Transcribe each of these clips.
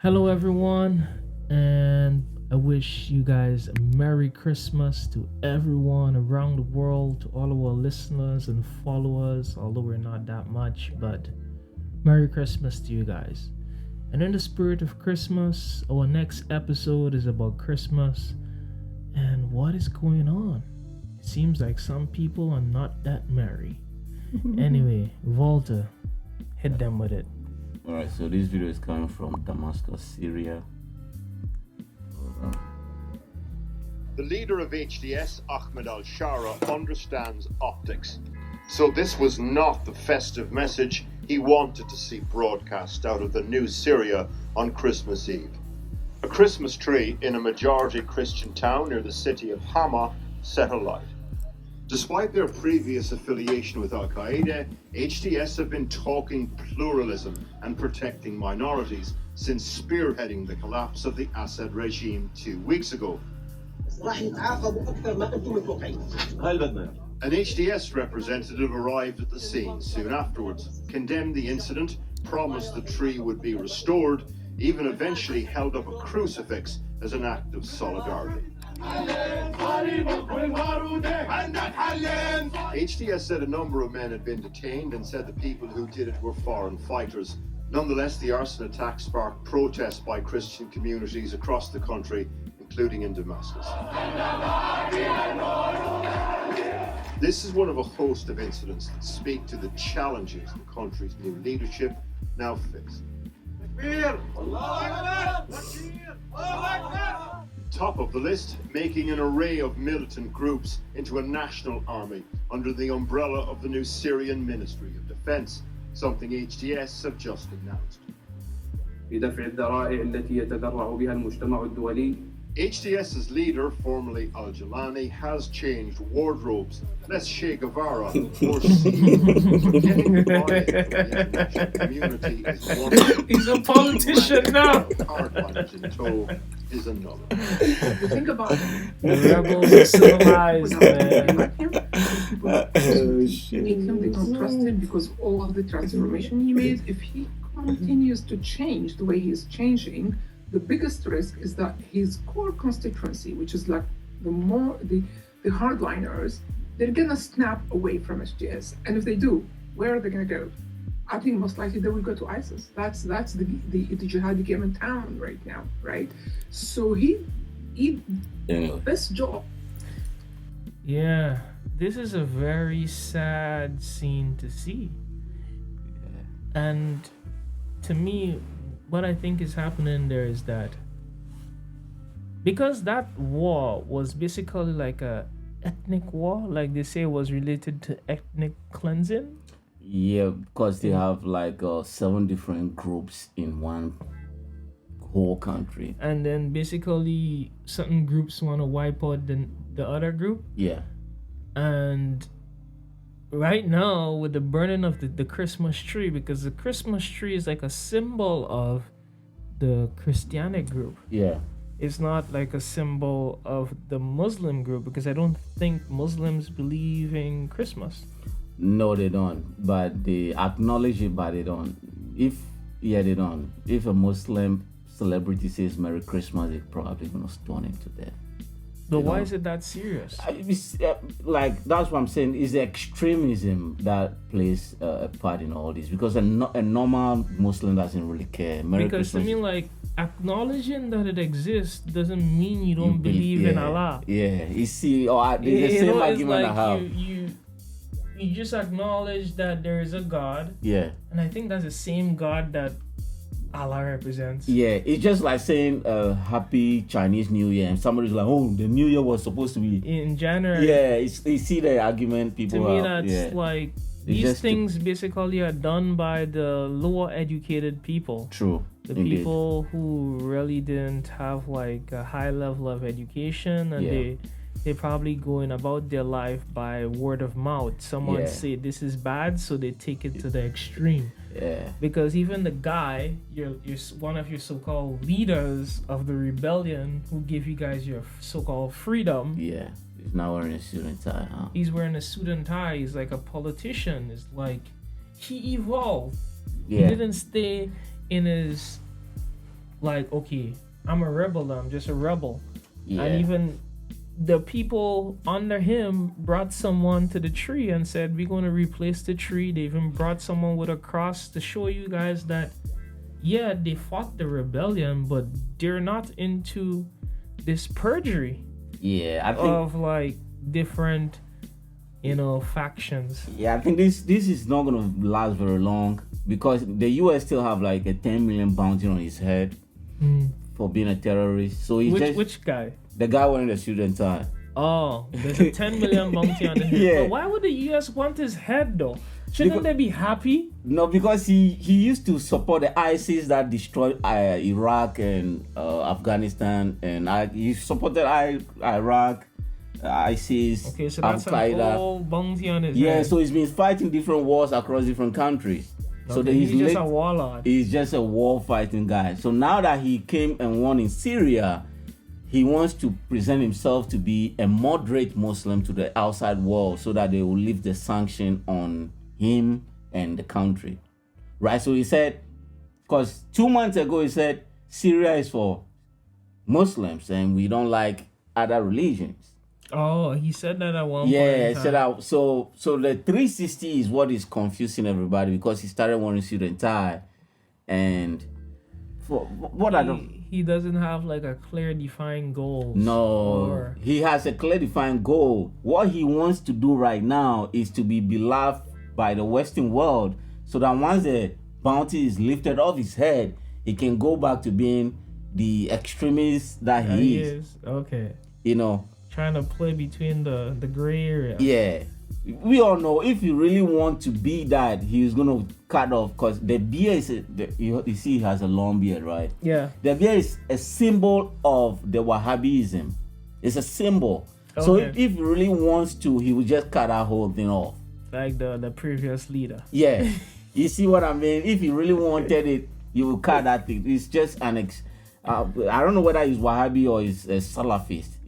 Hello, everyone, and I wish you guys a Merry Christmas to everyone around the world, to all of our listeners and followers, although we're not that much, but Merry Christmas to you guys. And in the spirit of Christmas, our next episode is about Christmas and what is going on. It seems like some people are not that merry. Anyway, Volta, hit them with it. Alright, so this video is coming from Damascus, Syria. The leader of HDS, Ahmed al-Shara, understands optics. So this was not the festive message he wanted to see broadcast out of the new Syria on Christmas Eve. A Christmas tree in a majority Christian town near the city of Hama set alight. Despite their previous affiliation with Al-Qaeda, HDS have been talking pluralism and protecting minorities since spearheading the collapse of the Assad regime 2 weeks ago. An HDS representative arrived at the scene soon afterwards, condemned the incident, promised the tree would be restored, even eventually held up a crucifix as an act of solidarity. HDS said a number of men had been detained and said the people who did it were foreign fighters. Nonetheless, the arson attack sparked protests by Christian communities across the country, including in Damascus. This is one of a host of incidents that speak to the challenges the country's new leadership now face. Top of the list, making an array of militant groups into a national army under the umbrella of the new Syrian Ministry of Defense, something HDS have just announced. بدفع الذرائع التي يتذرع بها المجتمع الدولي. HDS's leader, formerly Al-Jilani, has changed wardrobes, less Che Guevara, more getting quiet in the international community is one. He's a politician now. Hardliners in tow is another. Think about it. The rebels are civilized, man. Make him, they don't trust him because all of the transformation he made. If he continues to change the way he's changing, the biggest risk is that his core constituency, which is like the hardliners, they're gonna snap away from SGS. And if they do, where are they gonna go? I think most likely they will go to ISIS. That's the jihadi game in town right now, right? So he best job. Yeah, this is a very sad scene to see. And to me, what I think is happening there is that because that war was basically like a ethnic war, like they say, was related to ethnic cleansing. Yeah, because they have like 7 different groups in one whole country. And then basically certain groups want to wipe out the other group. Yeah. And right now, with the burning of the Christmas tree, because the Christmas tree is like a symbol of the Christianic group. Yeah. It's not like a symbol of the Muslim group, because I don't think Muslims believe in Christmas. No, they don't. But they acknowledge it, but they don't. They don't. If a Muslim celebrity says Merry Christmas, they're probably going to stone him to death. But why is it that serious? Like, that's what I'm saying. It's the extremism that plays a part in all this. Because a normal Muslim doesn't really care. Because Christmas, I mean, like, acknowledging that it exists doesn't mean you don't believe in Allah. Yeah, you see, the same argument I have. You just acknowledge that there is a God. Yeah. And I think that's the same God that Allah represents. Yeah, it's just like saying Happy Chinese New Year, and somebody's like, oh, the New Year was supposed to be in January. Yeah, you see the argument people to me have. That's like these things basically are done by the lower educated people. True. The Indeed. people who really didn't have like a high level of education, and they probably going about their life by word of mouth. Someone say this is bad, so they take it to the extreme. Yeah. Because even the guy, you're one of your so-called leaders of the rebellion, who gave you guys your so-called freedom. Yeah. He's now wearing a suit and tie, huh? He's wearing a suit and tie. He's like a politician. It's like he evolved. Yeah. He didn't stay in his like, okay, I'm a rebel, I'm just a rebel. Yeah. And even the people under him brought someone to the tree and said, we're going to replace the tree. They even brought someone with a cross to show you guys that, yeah, they fought the rebellion, but they're not into this perjury Yeah, I think. of like different, factions. Yeah, I think this is not gonna last very long because the U.S. still have like a 10 million bounty on his head for being a terrorist. So he's Which guy? the guy wearing the suit and tie. Oh, there's a 10 million bounty on the head. Yeah. But why would the US want his head though? Shouldn't they be happy? No, because he used to support the ISIS that destroyed Iraq and Afghanistan, and he supported Iraq, ISIS, Okay, so Al that's a Qaeda. whole bounty on his Yeah, head. so he's been fighting different wars across different countries. So that he's just a warlord. He's just a war fighting guy. So now that he came and won in Syria, he wants to present himself to be a moderate Muslim to the outside world so that they will lift the sanction on him and the country. Right? So he said, because 2 months ago he said Syria is for Muslims and we don't like other religions. Oh, he said that at one point. Yeah, in he said time. that. So the 360 is what is confusing everybody because he started wearing suit and tie, and for what I don't. He doesn't have like a clear defined goal. No, he has a clear defined goal. What he wants to do right now is to be beloved by the Western world, so that once the bounty is lifted off his head, he can go back to being the extremist that he is. Okay. Trying to play between the gray area. Yeah. We all know if you really want to be that, he's going to cut off because the beard is, you see, he has a long beard, right? Yeah. The beard is a symbol of the Wahhabism. It's a symbol. Okay. So if he really wants to, he will just cut that whole thing off. Like the previous leader. Yeah. You see what I mean? If he really wanted it, he will cut that thing. It's just I don't know whether he's Wahhabi or he's a Salafist.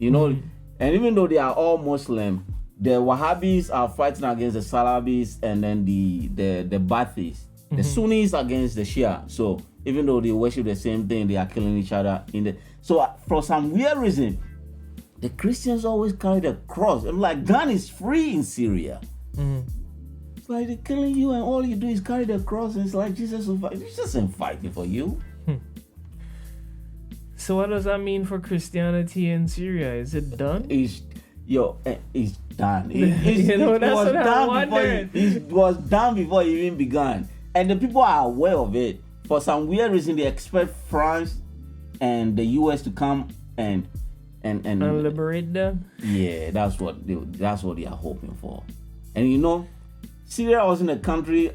And even though they are all Muslim, the Wahhabis are fighting against the Salafis and then the Ba'athis. The Sunnis against the Shia. So even though they worship the same thing, they are killing each other. So for some weird reason, the Christians always carry the cross. I'm like, gun is free in Syria. It's like they're killing you and all you do is carry the cross. And it's like Jesus isn't fighting for you. So what does that mean for Christianity in Syria? Is it done? It's done. It was done before it even began. And the people are aware of it. For some weird reason, they expect France and the US to come and liberate them. Yeah, that's what they are hoping for. And Syria wasn't a country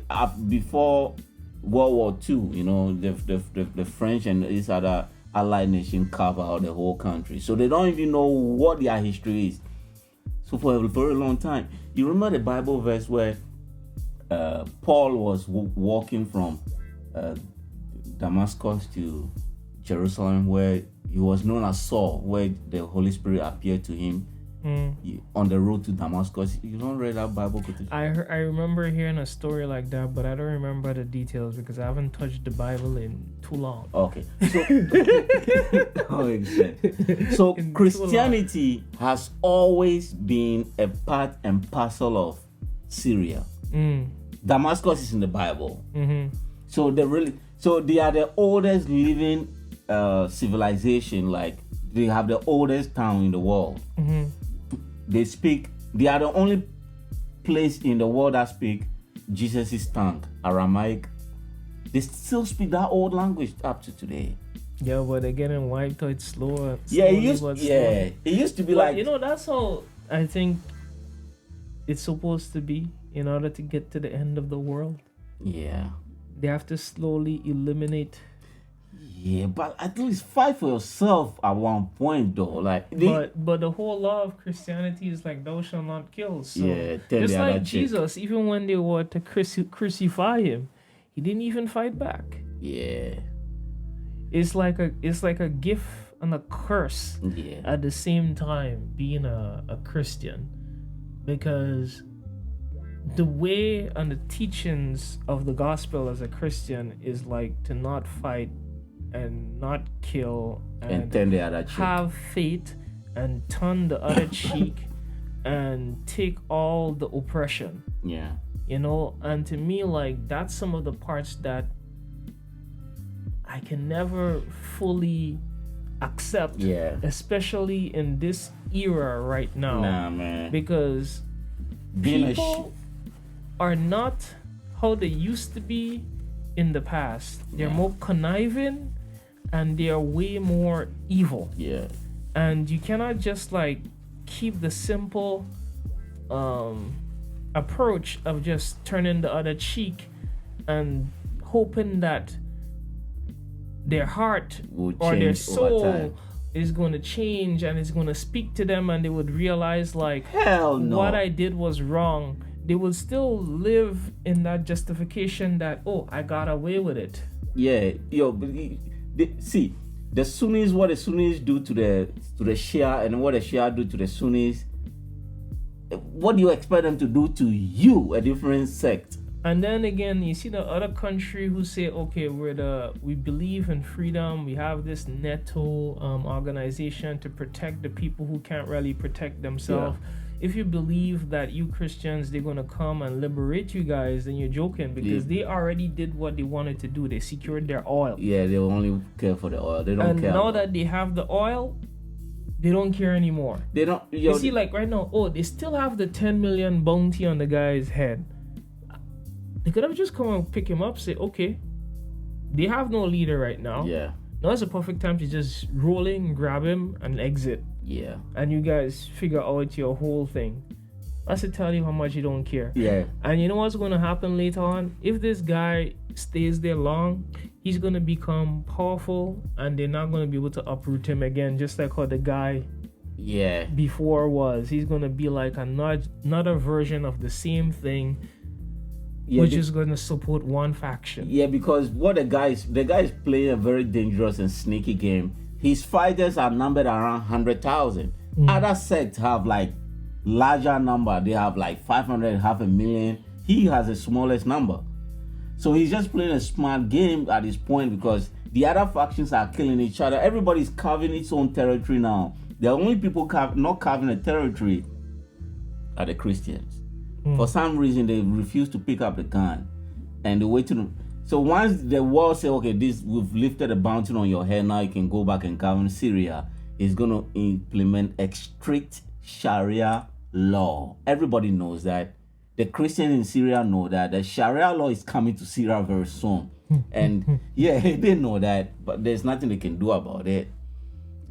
before World War II. The French and these other allied nations carve out the whole country, so they don't even know what their history is. So for a very long time, you remember the Bible verse where Paul was walking from Damascus to Jerusalem, where he was known as Saul, where the Holy Spirit appeared to him on the road to Damascus. You don't read that Bible quotation? I remember hearing a story like that, but I don't remember the details because I haven't touched the Bible in too long. Okay. So Christianity has always been a part and parcel of Syria. Damascus is in the Bible. So they are the oldest living civilization. Like they have the oldest town in the world. They are the only place in the world that speak Jesus' tongue, Aramaic. They still speak that old language up to today. Yeah, but they're getting wiped out slower. It used to be like... that's how I think it's supposed to be in order to get to the end of the world. Yeah. They have to slowly eliminate. Yeah, but at least fight for yourself at one point, though. But the whole law of Christianity is like thou shalt not kill. So just like Jesus, even when they were to crucify him, he didn't even fight back. Yeah. It's like a gift and a curse at the same time, being a Christian, because the way and the teachings of the gospel as a Christian is like to not fight and not kill And turn the other cheek. have faith and turn the other cheek and take all the oppression. Yeah. You know, and to me, like, that's some of the parts that I can never fully accept, Yeah. especially in this era right now. Nah, man. Because Being a people are not how they used to be in the past. They're Yeah. more conniving and they are way more evil. Yeah. And you cannot just like keep the simple approach of just turning the other cheek and hoping that their heart Will or their change over soul time. is going to change and it's going to speak to them, and they would realize like, Hell no. what I did was wrong. They would still live in that justification that, oh, I got away with it. Yeah, yo, but see, the Sunnis, what the Sunnis do to the Shia, and what the Shia do to the Sunnis, what do you expect them to do to you, a different sect? And then again, you see the other country who say, okay, we believe in freedom. We have this NATO organization to protect the people who can't really protect themselves. Yeah. If you believe that you Christians, they're going to come and liberate you guys, then you're joking, because they already did what they wanted to do. They secured their oil. Yeah, they only care for the oil. They don't And care. now that they have the oil, they don't care anymore. They don't. Yo, You see, like right now, they still have the 10 million bounty on the guy's head. They could have just come and pick him up, say, okay, they have no leader right now. Yeah, Now it's a perfect time to just roll in, grab him, and exit. yeah, And you guys figure out your whole thing. That's to tell you how much you don't care. yeah. And you know what's going to happen later on? If this guy stays there long, he's going to become powerful, and they're not going to be able to uproot him again, just like how the guy Yeah, before was. He's going to be like another version of the same thing, yeah, which is going to support one faction. yeah. Because what the guy is playing a very dangerous and sneaky game. His fighters are numbered around 100,000. Other sects have like larger number. They have like 500, 500,000. He has the smallest number. So he's just playing a smart game at this point, because the other factions are killing each other. Everybody's carving its own territory now. The only people not carving a territory are the Christians. For some reason, they refuse to pick up the gun, and they wait to. So once the world say, okay, we've lifted a bounty on your head, now you can go back and govern Syria, is going to implement a strict Sharia law. Everybody knows that. The Christians in Syria know that the Sharia law is coming to Syria very soon. And yeah, they know that, but there's nothing they can do about it.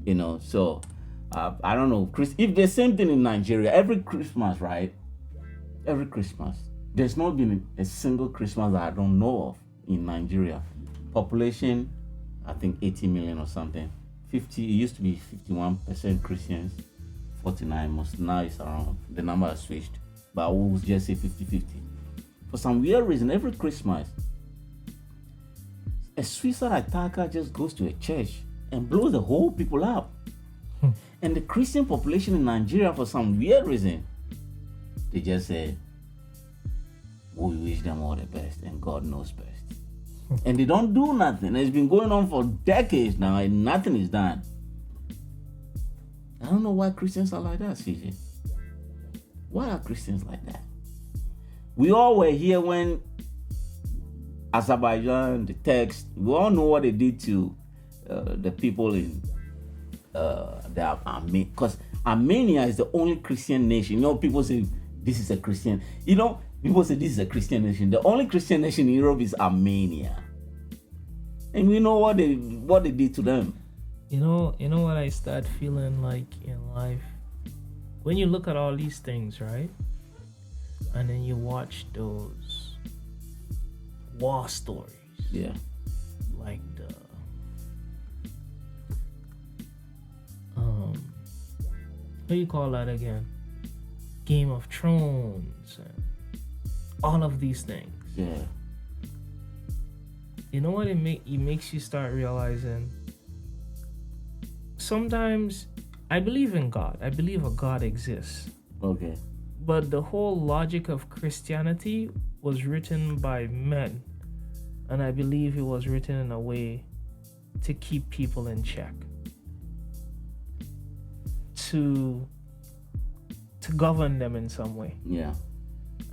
You know, so I don't know. If the same thing in Nigeria, every Christmas, right? Every Christmas, there's not been a single Christmas that I don't know of in Nigeria. Population, I think 80 million or something. 50, it used to be 51% Christians, 49 most. Now it's around, the number has switched. But I will just say 50-50. For some weird reason, every Christmas, a suicide attacker just goes to a church and blows the whole people up. And the Christian population in Nigeria, for some weird reason, they just say, we wish them all the best and God knows best. And they don't do nothing. It's been going on for decades now and nothing is done. I don't know why Christians are like that, CJ. Why are Christians like that? We all were here when Azerbaijan, the Turks, we all know what they did to the people in the Armenia. Because Armenia is the only Christian nation. You know, people say this is a Christian. You know, people say this is a Christian nation. The only Christian nation in Europe is Armenia. And we know what they did to them. You know what I start feeling like in life? When you look at all these things, right? And then you watch those war stories. Yeah. Like the what do you call that again? Game of Thrones and all of these things. Yeah. You know what it makes you start realizing? Sometimes I believe in God. I believe a God exists. Okay. But the whole logic of Christianity was written by men. And I believe it was written in a way to keep people in check, to govern them in some way. Yeah.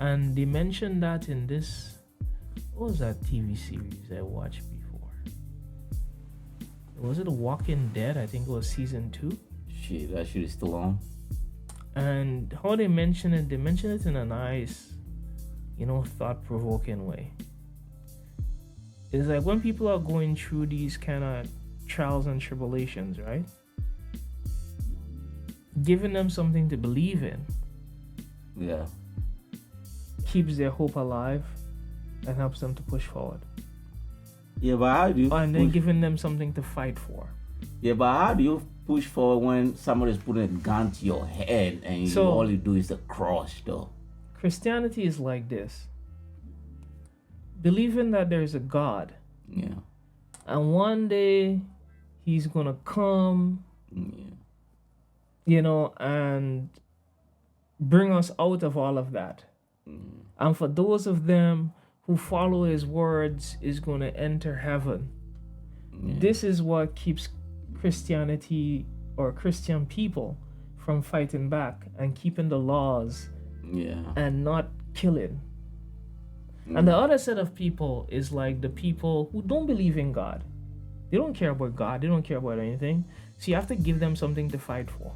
And they mentioned that in this, what was that TV series I watched before? Was it Walking Dead? I think it was season 2. Shit, that shit is still on. And how they mention it in a nice, thought-provoking way. It's like when people are going through these kind of trials and tribulations, right? Giving them something to believe in. Yeah. Keeps their hope alive and helps them to push forward. Yeah, but how do you And then giving them something to fight for. Yeah, but how do you push forward when somebody's putting a gun to your head and all you do is the cross, though? Christianity is like this. Believing that there's a God. Yeah. And one day he's going to come, and bring us out of all of that. And for those of them who follow his words is going to enter heaven. This is what keeps Christianity or Christian people from fighting back and keeping the laws and not killing. And the other set of people is like the people who don't believe in God. They don't care about God. They don't care about anything. So you have to give them something to fight for.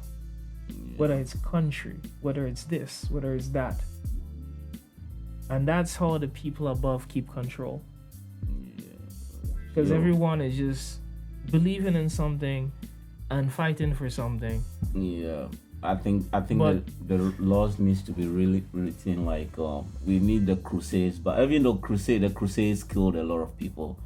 Whether it's country, whether it's this, whether it's that. And that's how the people above keep control. Because everyone is just believing in something and fighting for something. Yeah. I think that the laws needs to be really written like we need the crusades, but even though the crusades killed a lot of people,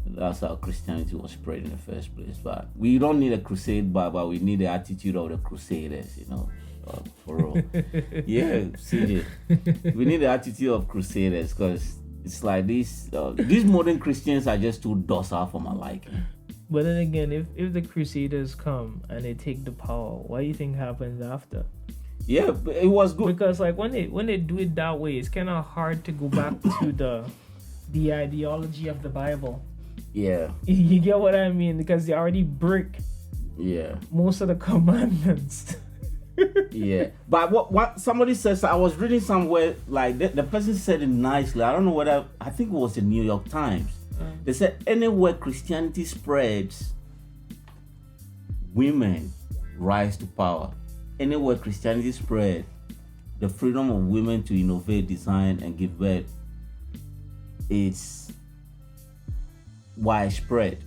that's how Christianity was spread in the first place. But we don't need a crusade, but we need the attitude of the crusaders, for real. Yeah, CJ, we need the attitude of crusaders because it's like these modern Christians are just too docile for my liking. But then again, if the Crusaders come and they take the power, what do you think happens after? Yeah, but it was good. Because like when they do it that way, it's kind of hard to go back to the ideology of the Bible. Yeah. You get what I mean? Because they already break most of the commandments. Yeah. But what somebody says, I was reading somewhere, like the person said it nicely. I don't know whether, I think it was the New York Times. They said anywhere Christianity spreads, women rise to power. Anywhere Christianity spreads, the freedom of women to innovate, design, and give birth is widespread.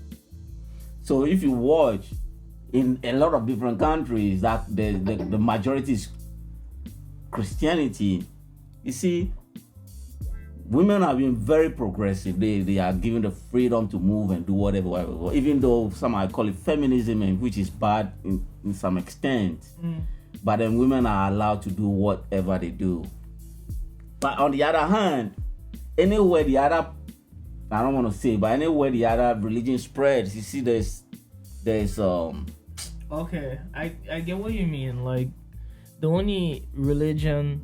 So if you watch in a lot of different countries that the majority is Christianity, you see, women have been very progressive. They are given the freedom to move and do whatever. Even though some might call it feminism, and which is bad in some extent. But then women are allowed to do whatever they do. But on the other hand, anywhere the other, I don't want to say, but anywhere the other religion spreads, you see there's Okay, I get what you mean. Like the only religion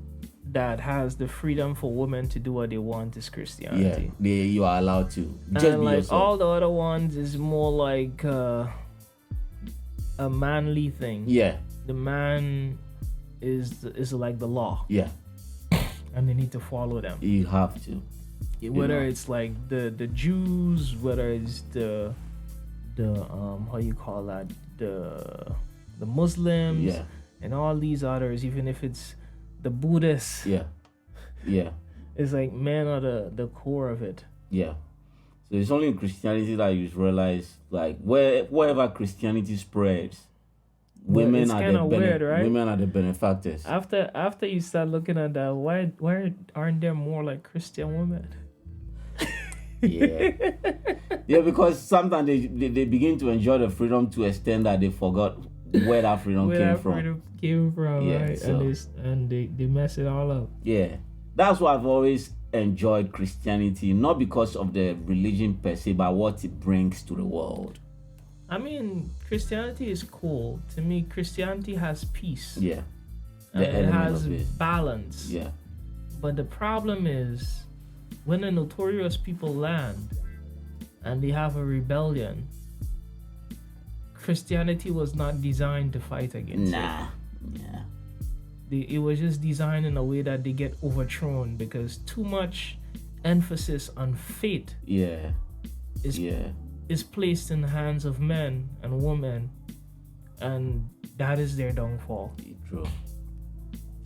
that has the freedom for women to do what they want is Christianity. Yeah, you are allowed to. Just and be like yourself. all the other ones is more like a manly thing. Yeah. The man is like the law. Yeah. And they need to follow them. You have to. Whether it's like the Jews, whether it's the how you call that, the Muslims, and all these others, even if it's the Buddhists. Yeah. It's like men are the core of it. Yeah. So it's only in Christianity that you realize, like, wherever Christianity spreads, women are the weird, right? Women are the benefactors. After you start looking at that, why aren't there more like Christian women? Yeah, because sometimes they begin to enjoy the freedom to extend that they forgot where that freedom came from. Yeah, right? so, and they mess it all up. Yeah, that's why I've always enjoyed Christianity, not because of the religion per se, but what it brings to the world. I mean, Christianity is cool. To me, Christianity has peace. Yeah. And it has balance. Yeah. But the problem is, when the notorious people land and they have a rebellion, Christianity was not designed to fight against it. Nah. Yeah. It was just designed in a way that they get overthrown because too much emphasis on faith Yeah. is placed in the hands of men and women, and that is their downfall. True.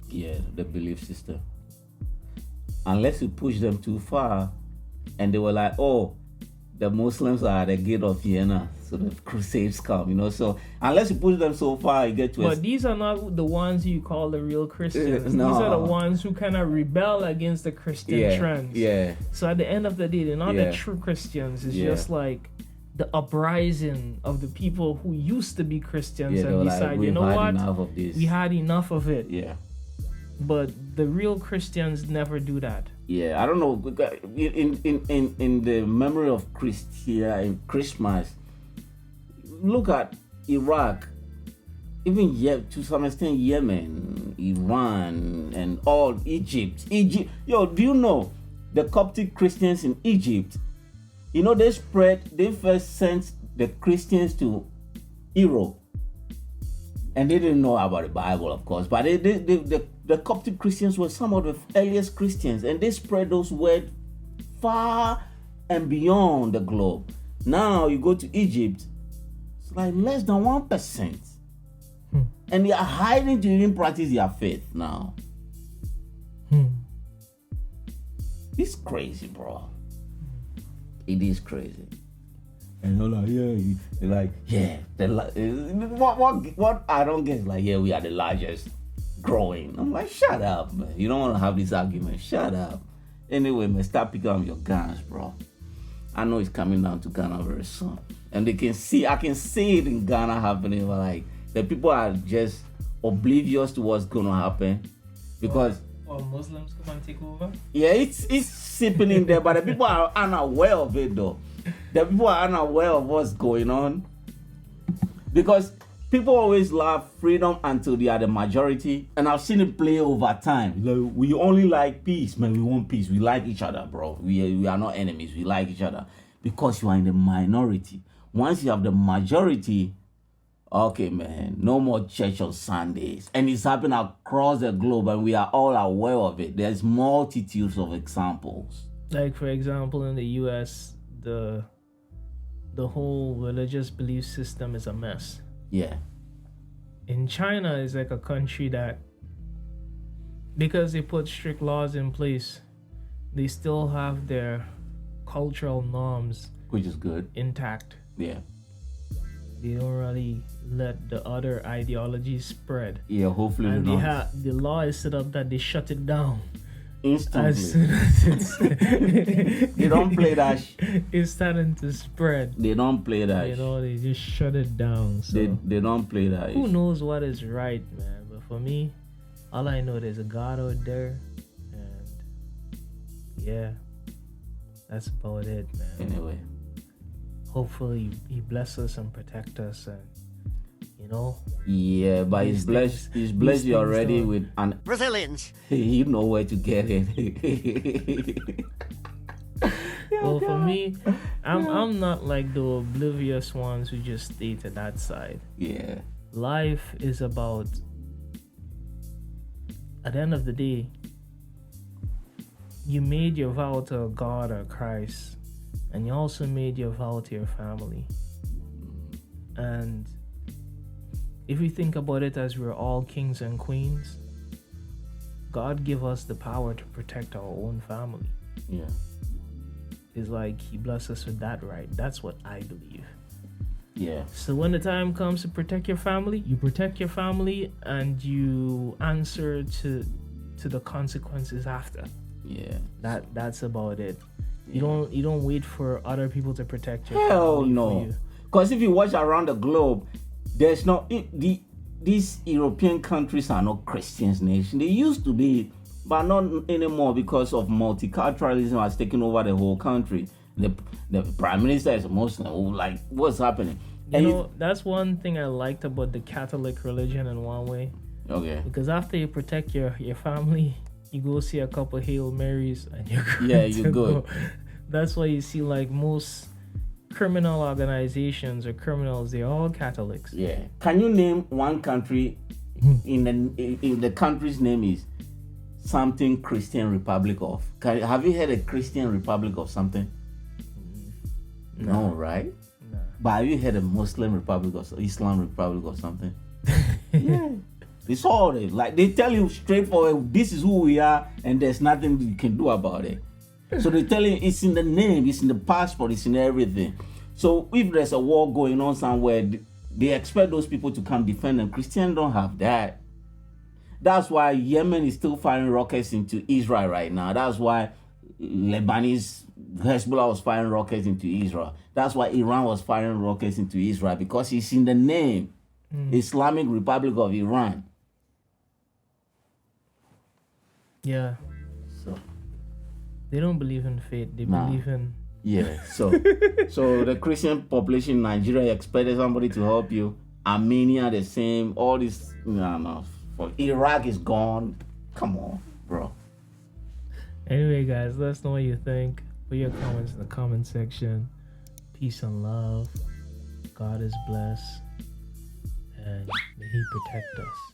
Yeah, the belief system. Unless you push them too far, and they were like, "Oh, the Muslims are the gate of Vienna, so the Crusades come," you know. So unless you push them so far, you get to. But these are not the ones you call the real Christians. No. These are the ones who kind of rebel against the Christian trends. Yeah. So at the end of the day, they're not the true Christians. It's just like the uprising of the people who used to be Christians and decide, like, you know what, enough of this. we had enough of it. Yeah. But the real Christians never do that. Yeah, I don't know. In the memory of Christmas, look at Iraq, even to some extent Yemen, Iran, and all Egypt. Yo, do you know the Coptic Christians in Egypt? You know, they first sent the Christians to Europe. And they didn't know about the Bible, of course, but the Coptic Christians were some of the earliest Christians, and they spread those words far and beyond the globe. Now you go to Egypt, it's like less than 1%. And they are hiding to even practice their faith now. It's crazy, bro. It is crazy. And they're like, what I don't get is like, we are the largest growing. I'm like, shut up, man. You don't want to have this argument. Shut up. Anyway, man, start picking up your guns, bro. I know it's coming down to Ghana very soon. And I can see it in Ghana happening, but like, the people are just oblivious to what's going to happen. Because Muslims come and take over? Yeah, it's sipping in there, but the people are unaware of it, though. The people are unaware of what's going on. Because people always love freedom until they are the majority. And I've seen it play over time. Like, we only like peace, man. We want peace. We like each other, bro. We are not enemies. We like each other. Because you are in the minority. Once you have the majority, okay, man, no more church on Sundays. And it's happening across the globe, and we are all aware of it. There's multitudes of examples. Like, for example, in the U.S., the whole religious belief system is a mess. Yeah. In China, it's like a country that, because they put strict laws in place, they still have their cultural norms, which is good, intact. Yeah. They don't really let the other ideologies spread. Yeah, hopefully. And the law is set up that they shut it down instantly. As soon as it's they don't play that. It's starting to spread. They don't play that. You know, they just shut it down. So they don't play that. Who knows what is right, man? But for me, all I know, there's a God out there, and yeah, that's about it, man. Anyway, hopefully he bless us and protect us, and you know. Yeah, but he's blessed you already with an Brazilians. You know where to get it. Well, for me, I'm not like the oblivious ones who just stay to that side. Yeah. Life is about, at the end of the day, you made your vow to God or Christ, and you also made your vow to your family. And if we think about it as we're all kings and queens, God give us the power to protect our own family. Yeah. It's like he blessed us with that right. That's what I believe. Yeah. So when the time comes to protect your family, you protect your family and you answer to the consequences after. Yeah. That's about it. Yeah. You don't wait for other people to protect your Hell family. No. Because if you watch around the globe, there's no these European countries are not Christian nations. They used to be, but not anymore because of multiculturalism has taken over the whole country. The prime minister is a Muslim. Like, what's happening? That's one thing I liked about the Catholic religion in one way. Okay. Because after you protect your family, you go see a couple Hail Marys and you're good. Yeah, you're good. That's why you see like most criminal organizations or criminals, they're all Catholics. Yeah. Can you name one country in the country's name is something Christian Republic of? Have you heard a Christian Republic of something? No, right? No. But have you heard a Muslim Republic or Islam Republic or something? Yeah. It's all it. Like they tell you straightforward, this is who we are, and there's nothing you can do about it. So they tell you it's in the name, it's in the passport, it's in everything. So if there's a war going on somewhere, they expect those people to come defend them. Christians don't have that. That's why Yemen is still firing rockets into Israel right now. That's why Lebanese Hezbollah was firing rockets into Israel. That's why Iran was firing rockets into Israel, because it's in the name, Islamic Republic of Iran. Yeah. So They don't believe in fate. They believe in... yeah. So the Christian population in Nigeria expected somebody to help you. Armenia the same. All this, no. For Iraq is gone. Come on, bro. Anyway, guys, let us know what you think. Put your comments in the comment section. Peace and love. God is blessed. And may He protect us.